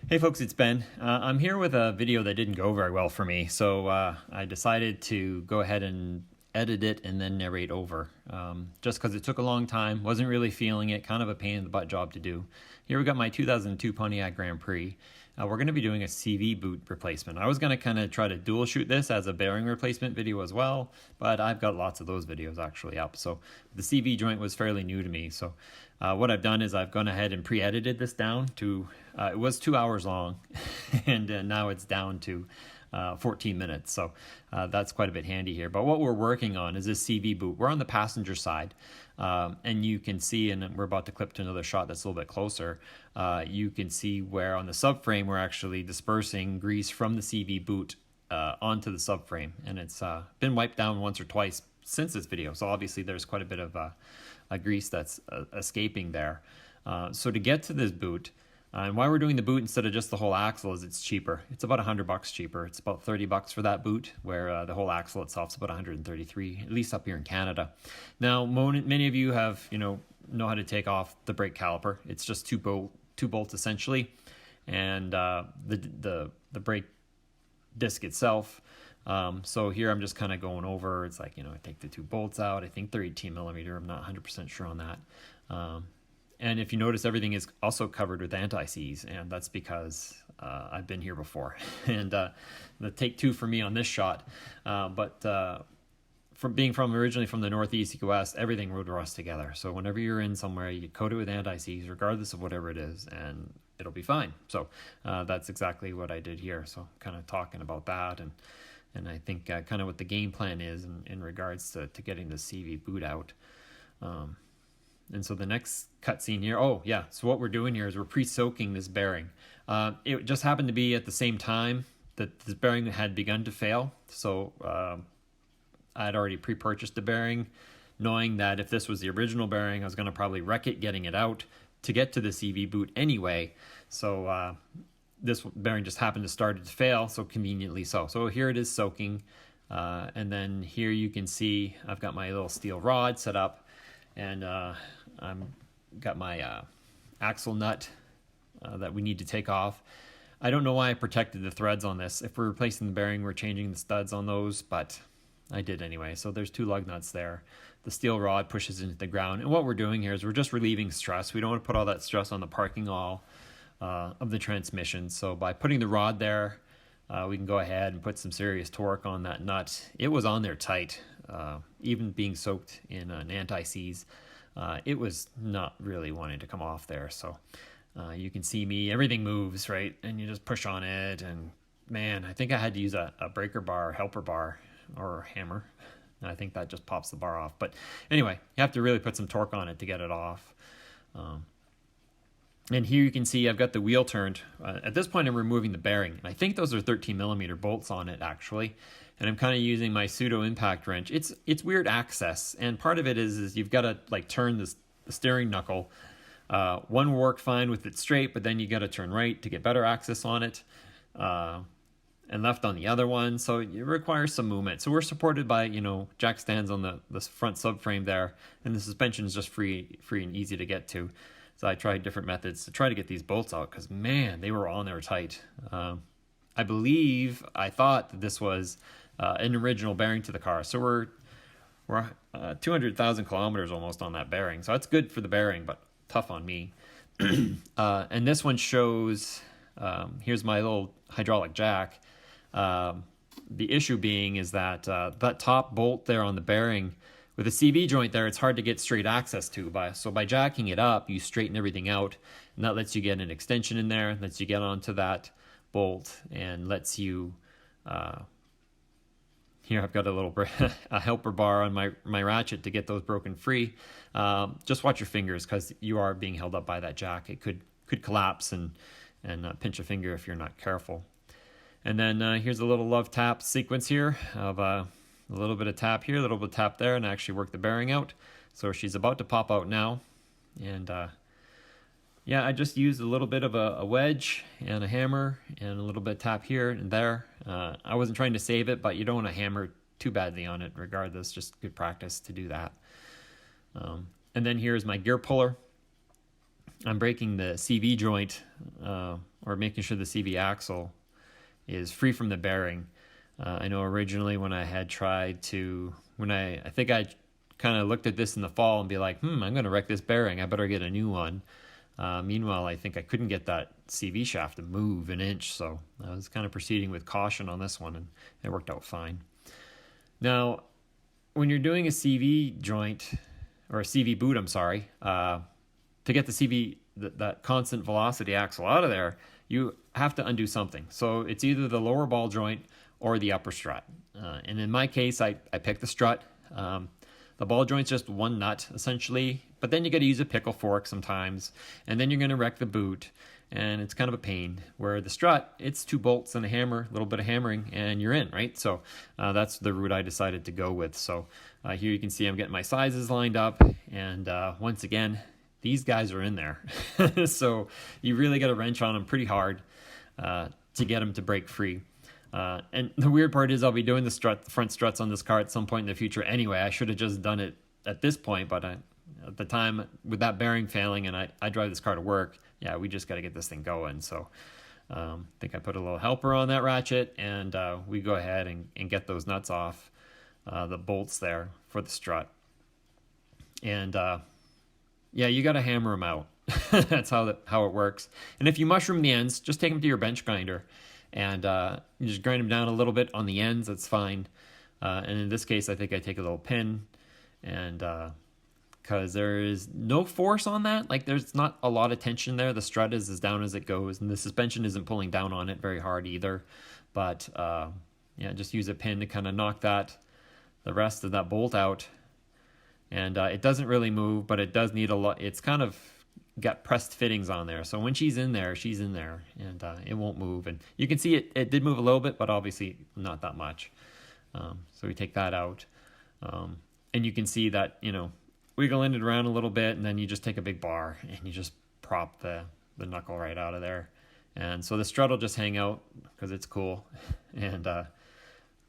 Hey folks, it's Ben. I'm here with a video that didn't go very well for me, so I decided to go ahead and edit it and then narrate over. Just because it took a long time, wasn't really feeling it, kind of a pain in the butt job to do. Here we got my 2002 Pontiac Grand Prix. We're going to be doing a CV boot replacement. I was going to kind of try to dual shoot this as a bearing replacement video as well, but I've got lots of those videos actually up. So the CV joint was fairly new to me. So what I've done is I've gone ahead and pre-edited this down to, it was 2 hours long, and now it's down to 14 minutes. So that's quite a bit handy here. But what we're working on is this CV boot. We're on the passenger side, and you can see, and we're about to clip to another shot that's a little bit closer, you can see where on the subframe we're actually dispersing grease from the CV boot onto the subframe. And it's been wiped down once or twice since this video. So obviously there's quite a bit of a grease that's escaping there. So to get to this boot, and why we're doing the boot instead of just the whole axle is it's cheaper. It's about $100 cheaper. It's about $30 for that boot, where the whole axle itself is about $133, at least up here in Canada. Now, many of you have, know how to take off the brake caliper. It's just two bolts essentially, and the brake disc itself. So here I'm just kind of going over. It's like, I take the two bolts out. I think they're 18 millimeter. I'm not 100% sure on that. And if you notice, everything is also covered with anti-seize, and that's because I've been here before. And the take two for me on this shot, but from being originally from the Northeast, you go west, everything would rust together. So whenever you're in somewhere, you coat it with anti-seize, regardless of whatever it is, and it'll be fine. So that's exactly what I did here. So kind of talking about that, and I think kind of what the game plan is in regards to getting the CV boot out. And so the next cutscene here, so what we're doing here is we're pre-soaking this bearing. It just happened to be at the same time that this bearing had begun to fail. So I had already pre-purchased the bearing, knowing that if this was the original bearing, I was going to probably wreck it getting it out to get to the CV boot anyway. So this bearing just happened to start to fail, so conveniently so. So here it is soaking. And then here you can see I've got my little steel rod set up. And I'm got my axle nut that we need to take off. I don't know why I protected the threads on this. If we're replacing the bearing, we're changing the studs on those, but I did anyway. So there's two lug nuts there. The steel rod pushes into the ground. And what we're doing here is we're just relieving stress. We don't want to put all that stress on the parking awl of the transmission. So by putting the rod there, we can go ahead and put some serious torque on that nut. It was on there tight. Even being soaked in an anti-seize, it was not really wanting to come off there. So you can see me, everything moves, right? And you just push on it, and man, I think I had to use a breaker bar, helper bar, or a hammer. And I think that just pops the bar off. But anyway, you have to really put some torque on it to get it off. And here you can see I've got the wheel turned. At this point, I'm removing the bearing. And I think those are 13 millimeter bolts on it, actually. And I'm kind of using my pseudo impact wrench. It's weird access, and part of it is you've got to like turn the steering knuckle. One will work fine with it straight, but then you got to turn right to get better access on it, and left on the other one. So it requires some movement. So we're supported by jack stands on the front subframe there, and the suspension is just free and easy to get to. So I tried different methods to try to get these bolts out because man, they were on there tight. I thought that this was an original bearing to the car. So we're 200,000 kilometers almost on that bearing. So that's good for the bearing, but tough on me. And this one shows, here's my little hydraulic jack. The issue being is that that top bolt there on the bearing, with a CV joint there, it's hard to get straight access to. So by jacking it up, you straighten everything out, and that lets you get an extension in there, lets you get onto that bolt, and lets you... Here I've got a helper bar on my ratchet to get those broken free. Just watch your fingers because you are being held up by that jack. It could collapse and pinch a finger if you're not careful. And then here's a little love tap sequence here of a little bit of tap here, a little bit of tap there, and I actually work the bearing out. So she's about to pop out now. And I just used a little bit of a wedge and a hammer and a little bit of tap here and there. I wasn't trying to save it, but you don't want to hammer too badly on it regardless. Just good practice to do that. And then here's my gear puller. I'm breaking the CV joint, or making sure the CV axle is free from the bearing. I know originally when I had tried to, I think I kind of looked at this in the fall and be like, I'm going to wreck this bearing. I better get a new one. Meanwhile, I think I couldn't get that CV shaft to move an inch, so I was kind of proceeding with caution on this one, and it worked out fine. Now, when you're doing a CV joint, or a CV boot, to get the CV, that constant velocity axle out of there, you have to undo something. So it's either the lower ball joint or the upper strut. And in my case, I picked the strut. The ball joint's just one nut, essentially, but then you got to use a pickle fork sometimes, and then you're going to wreck the boot, and it's kind of a pain. Where the strut, it's 2 bolts and a hammer, a little bit of hammering, and you're in, right? So that's the route I decided to go with. So here you can see I'm getting my sizes lined up, and once again, these guys are in there. So you really got to wrench on them pretty hard to get them to break free. And the weird part is I'll be doing the front struts on this car at some point in the future anyway. I should have just done it at this point, but at the time with that bearing failing, and I drive this car to work, yeah, we just got to get this thing going. So I think I put a little helper on that ratchet, and we go ahead and get those nuts off, the bolts there for the strut. And yeah, you got to hammer them out. That's how it works. And if you mushroom the ends, just take them to your bench grinder, and you just grind them down a little bit on the ends. That's fine. And in this case, I think I take a little pin, and because there is no force on that, like there's not a lot of tension there. The strut is as down as it goes, and the suspension isn't pulling down on it very hard either. But yeah, just use a pin to kind of knock the rest of that bolt out. And it doesn't really move, but it does need a lot. It's kind of got pressed fittings on there. So when she's in there, and it won't move. And you can see it did move a little bit, but obviously not that much. So we take that out. And you can see that, wiggling it around a little bit, and then you just take a big bar and you just prop the knuckle right out of there. And so the strut will just hang out because it's cool. And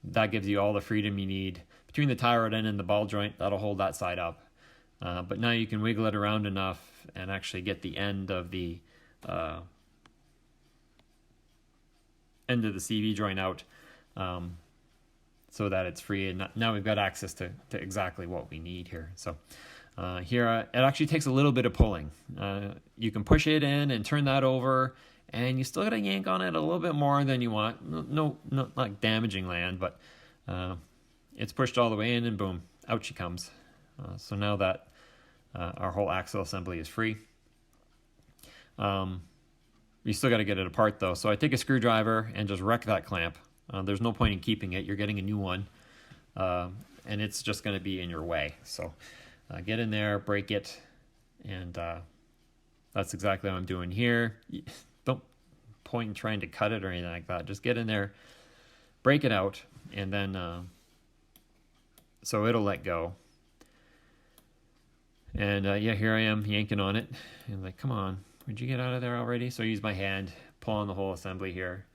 that gives you all the freedom you need. Between the tie rod end and the ball joint, that'll hold that side up. But now you can wiggle it around enough and actually get the end of the CV joint out, so that it's free. And now we've got access to exactly what we need here. So here it actually takes a little bit of pulling. You can push it in and turn that over, and you still got to yank on it a little bit more than you want. No, not like damaging land, but it's pushed all the way in, and boom, out she comes. So now that our whole axle assembly is free. You still got to get it apart though. So I take a screwdriver and just wreck that clamp. There's no point in keeping it. You're getting a new one, and it's just going to be in your way. So get in there, break it, and that's exactly what I'm doing here. Don't point in trying to cut it or anything like that. Just get in there, break it out, and then so it'll let go. And yeah, here I am yanking on it. And like, come on, would you get out of there already? So I use my hand, pull on the whole assembly here.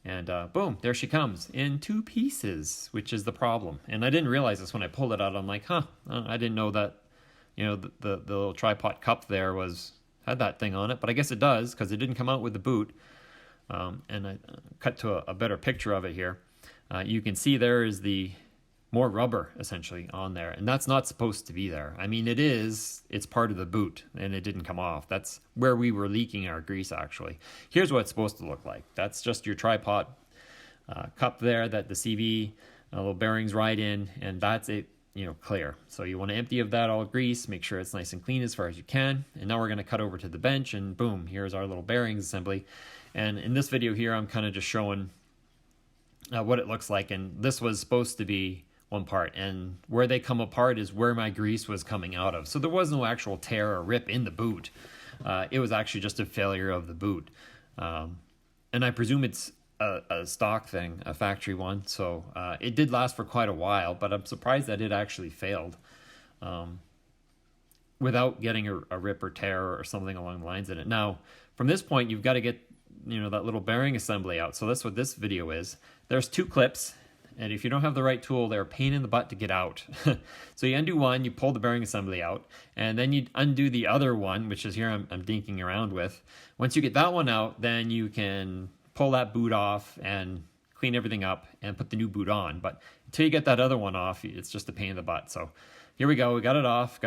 And boom, there she comes in 2 pieces, which is the problem. And I didn't realize this when I pulled it out. I'm like, I didn't know that, the little tripod cup there had that thing on it. But I guess it does, because it didn't come out with the boot. And I cut to a better picture of it here. You can see there is more rubber essentially on there, and that's not supposed to be there. I mean, it's part of the boot, and it didn't come off. That's where we were leaking our grease actually. Here's what it's supposed to look like. That's just your tripod cup there that the CV little bearings ride in, and that's it, clear. So you want to empty of that all grease, make sure it's nice and clean as far as you can. And now we're going to cut over to the bench, and boom, here's our little bearings assembly. And in this video here, I'm kind of just showing what it looks like, and this was supposed to be one part, and where they come apart is where my grease was coming out of. So there was no actual tear or rip in the boot. It was actually just a failure of the boot. And I presume it's a stock thing, a factory one. So it did last for quite a while, but I'm surprised that it actually failed without getting a rip or tear or something along the lines in it. Now, from this point, you've got to get that little bearing assembly out. So that's what this video is. There's 2 clips. And if you don't have the right tool, they're a pain in the butt to get out. So you undo one, you pull the bearing assembly out, and then you undo the other one, which is here I'm dinking around with. Once you get that one out, then you can pull that boot off and clean everything up and put the new boot on. But until you get that other one off, it's just a pain in the butt. So here we go, we got it off,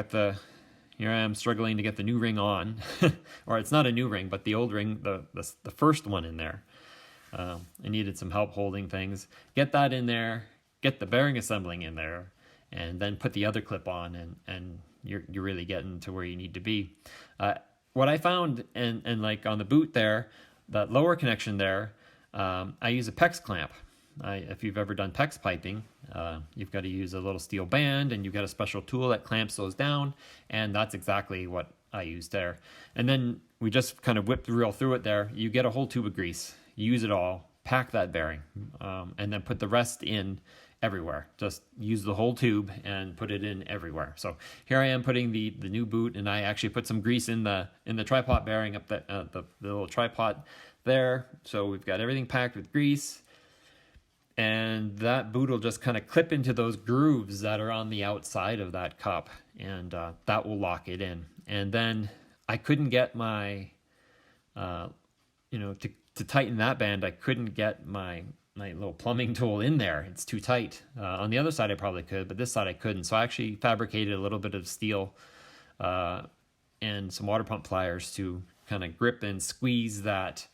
here I am struggling to get the new ring on. Or it's not a new ring, but the old ring, the first one in there. I needed some help holding things. Get that in there, get the bearing assembling in there, and then put the other clip on, and you're really getting to where you need to be. What I found, and like on the boot there, that lower connection there, I use a PEX clamp. If you've ever done PEX piping, you've got to use a little steel band, and you've got a special tool that clamps those down, and that's exactly what I used there. And then we just kind of whipped the reel through it there. You get a whole tube of grease, use it all, pack that bearing, and then put the rest in everywhere. Just use the whole tube and put it in everywhere. So here I am putting the new boot, and I actually put some grease in the tripod bearing up the little tripod there. So we've got everything packed with grease. And that boot will just kind of clip into those grooves that are on the outside of that cup, and that will lock it in. And then I couldn't get my, to tighten that band, I couldn't get my little plumbing tool in there. It's too tight. On the other side I probably could, but this side I couldn't. So I actually fabricated a little bit of steel and some water pump pliers to kind of grip and squeeze that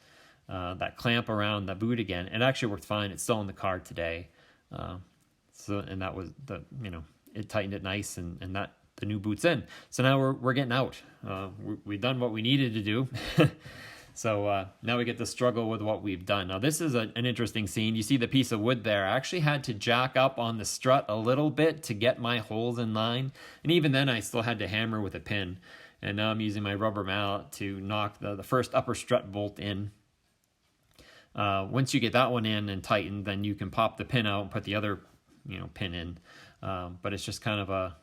clamp around the boot again. It actually worked fine. It's still in the car today. And that was it tightened it nice, and that the new boot's in. So now we're getting out. We've done what we needed to do. So now we get to struggle with what we've done. Now this is an interesting scene. You see the piece of wood there. I actually had to jack up on the strut a little bit to get my holes in line. And even then I still had to hammer with a pin. And now I'm using my rubber mallet to knock the first upper strut bolt in. Once you get that one in and tightened, then you can pop the pin out and put the other pin in. But it's just kind of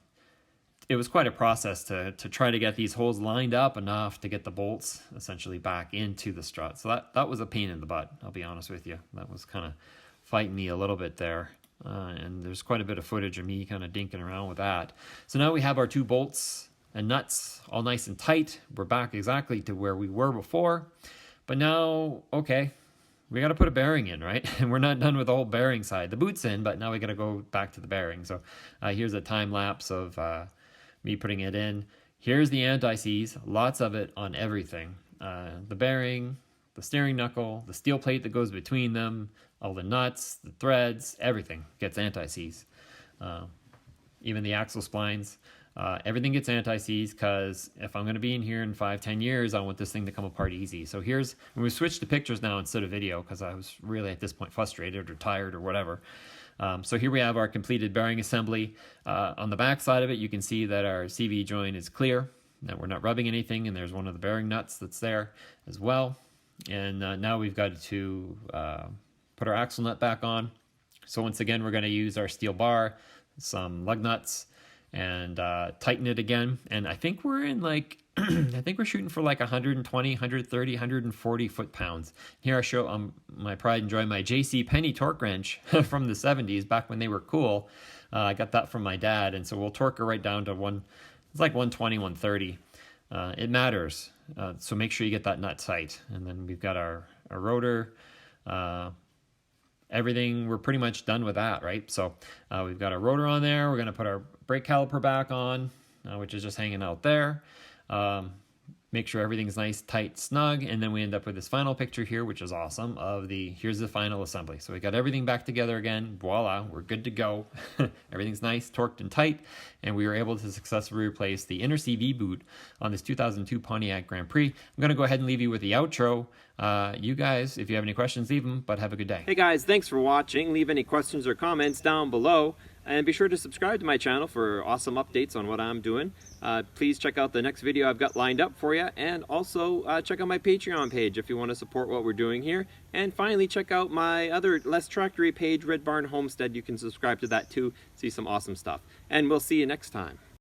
it was quite a process to try to get these holes lined up enough to get the bolts essentially back into the strut. So that was a pain in the butt, I'll be honest with you. That was kind of fighting me a little bit there. And there's quite a bit of footage of me kind of dinking around with that. So now we have our two bolts and nuts all nice and tight. We're back exactly to where we were before. But now, okay, we got to put a bearing in, right? And we're not done with the whole bearing side. The boot's in, but now we got to go back to the bearing. So here's a time lapse of me putting it in. Here's the anti-seize, lots of it on everything. The bearing, the steering knuckle, the steel plate that goes between them, all the nuts, the threads, everything gets anti-seize. Even the axle splines. Everything gets anti-seize, because if I'm going to be in here in 5-10 years, I want this thing to come apart easy. So and we switched to pictures now instead of video, because I was really at this point frustrated or tired or whatever. So here we have our completed bearing assembly. On the back side of it, you can see that our CV joint is clear, that we're not rubbing anything, and there's one of the bearing nuts that's there as well. And now we've got to put our axle nut back on. So once again, we're going to use our steel bar, some lug nuts, and tighten it again. And I think we're in I think we're shooting for like 120, 130, 140 foot-pounds. Here I show my pride and joy, my JC Penny torque wrench from the 70s, back when they were cool. I got that from my dad, and so we'll torque her right down to it's like 120, 130. It matters, so make sure you get that nut tight. And then we've got our rotor. Everything, we're pretty much done with that, right? So we've got our rotor on there. We're going to put our brake caliper back on, which is just hanging out there. Make sure everything's nice, tight, snug, and then we end up with this final picture here, which is awesome, here's the final assembly. So we got everything back together again. Voila, we're good to go. Everything's nice, torqued and tight, and we were able to successfully replace the inner CV boot on this 2002 Pontiac Grand Prix. I'm going to go ahead and leave you with the outro. You guys, if you have any questions, leave them, but have a good day. Hey guys, thanks for watching. Leave any questions or comments down below. And be sure to subscribe to my channel for awesome updates on what I'm doing. Please check out the next video I've got lined up for you. And also check out my Patreon page if you want to support what we're doing here. And finally, check out my other less tractory page, Red Barn Homestead. You can subscribe to that too. See some awesome stuff. And we'll see you next time.